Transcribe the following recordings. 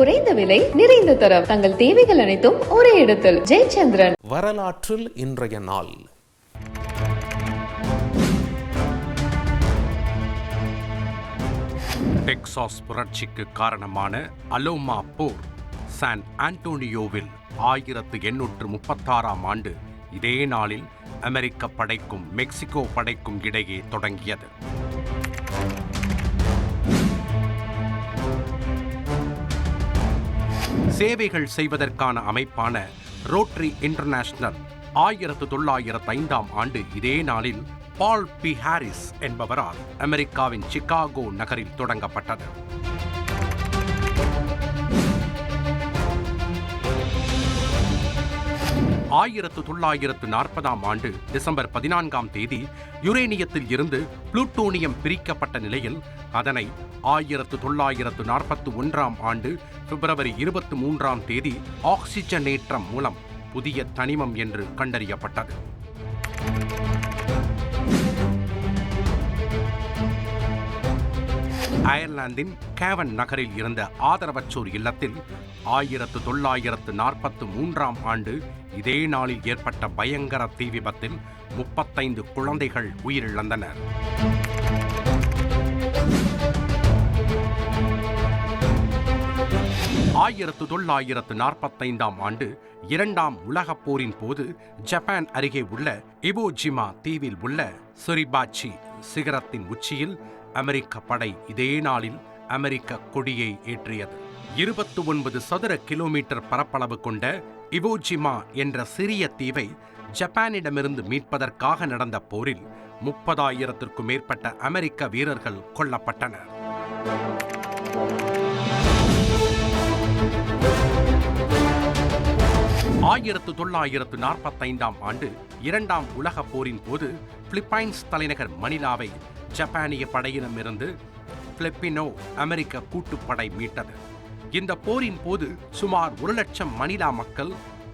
குறைந்த விலை நிறைந்த தரம் தங்கள் தேவைகள் அனைத்தும் ஒரே இடத்தில். ஜெயச்சந்திரன். வரலாற்றில் இன்றைய நாள். டெக்சாஸ் புரட்சிக்கு காரணமான அலோமா போர் சான் ஆண்டோனியோவில் 1836ஆம் ஆண்டு இதே நாளில் அமெரிக்க படைக்கும் மெக்சிகோ படைக்கும் இடையே தொடங்கியது. சேவைகள் செய்வதற்கான அமைப்பான ரோட்டரி இன்டர்நேஷனல் 1905ஆம் ஆண்டு இதே நாளில் பால் பி ஹாரிஸ் என்பவரால் அமெரிக்காவின் சிகாகோ நகரில் தொடங்கப்பட்டது. ஆயிரத்து 1940ஆம் ஆண்டு டிசம்பர் 14ஆம் தேதி யுரேனியத்தில் இருந்து புளூட்டோனியம் பிரிக்கப்பட்ட நிலையில் அதனை 1941ஆம் ஆண்டு பிப்ரவரி 23ஆம் தேதி ஆக்சிஜனேற்றம் மூலம் புதிய தனிமம் என்று கண்டறியப்பட்டது. அயர்லாந்தின் கேவன் நகரில் இருந்த ஆதரவற்றோர் இல்லத்தில் 1943ஆம் ஆண்டு இதே நாளில் ஏற்பட்ட பயங்கர தீ விபத்தில் 35 குழந்தைகள் உயிரிழந்தனர். ஆயிரத்து 1945ஆம் ஆண்டு இரண்டாம் உலகப் போரின் போது ஜப்பான் அருகே உள்ள இவோஜிமா தீவில் உள்ள சொரிபாச்சி சிகரத்தின் உச்சியில் அமெரிக்க படை இதே நாளில் அமெரிக்க கொடியை ஏற்றியது. 29 சதுர கிலோமீட்டர் பரப்பளவு கொண்ட இவோஜிமா என்ற சிறிய தீவை ஜப்பானிடமிருந்து மீட்பதற்காக நடந்த போரில் 30,000க்கும் மேற்பட்ட அமெரிக்க வீரர்கள் கொல்லப்பட்டனர். ஆயிரத்து 1945ஆம் ஆண்டு இரண்டாம் உலகப் போரின் போது பிலிப்பைன்ஸ் தலைநகர் மணிலாவை ஜப்பானிய படையினமிருந்து பிலிப்பினோ அமெரிக்க கூட்டுப்படை மீட்டது. இந்த போரின் போது சுமார் 1,00,000 மணிலா மக்கள்,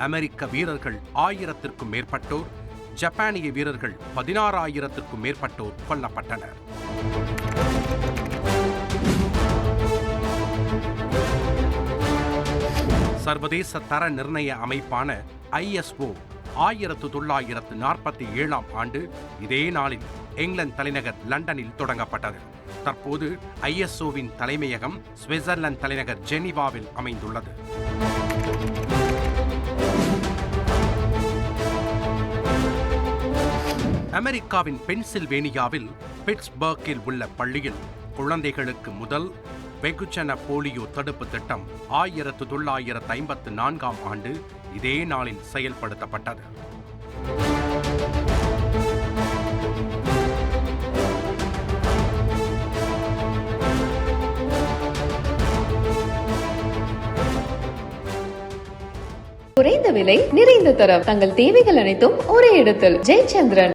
அமெரிக்க வீரர்கள் 1000க்கும் மேற்பட்டோர், ஜப்பானிய வீரர்கள் 16,000க்கும் மேற்பட்டோர் கொல்லப்பட்டனர். சர்வதேச தர நிர்ணய அமைப்பான ISO 1947ஆம் ஆண்டு இதே நாளில் இங்கிலாந்து தலைநகர் லண்டனில் தொடங்கப்பட்டது. தற்போது ISOவின் தலைமையகம் சுவிட்சர்லாந்து தலைநகர் ஜெனீவாவில் அமைந்துள்ளது. அமெரிக்காவின் பென்சில்வேனியாவில் பிட்ஸ்பர்கில் உள்ள பள்ளியில் குழந்தைகளுக்கு முதல் வெகுஜன போலியோ தடுப்பு திட்டம் 1954ஆம் ஆண்டு இதே நாளில் செயல்படுத்தப்பட்டது. குறைந்த விலை நிறைந்த தரம் தங்கள் தேவைகள் அனைத்தும் ஒரே இடத்தில். ஜெயச்சந்திரன்.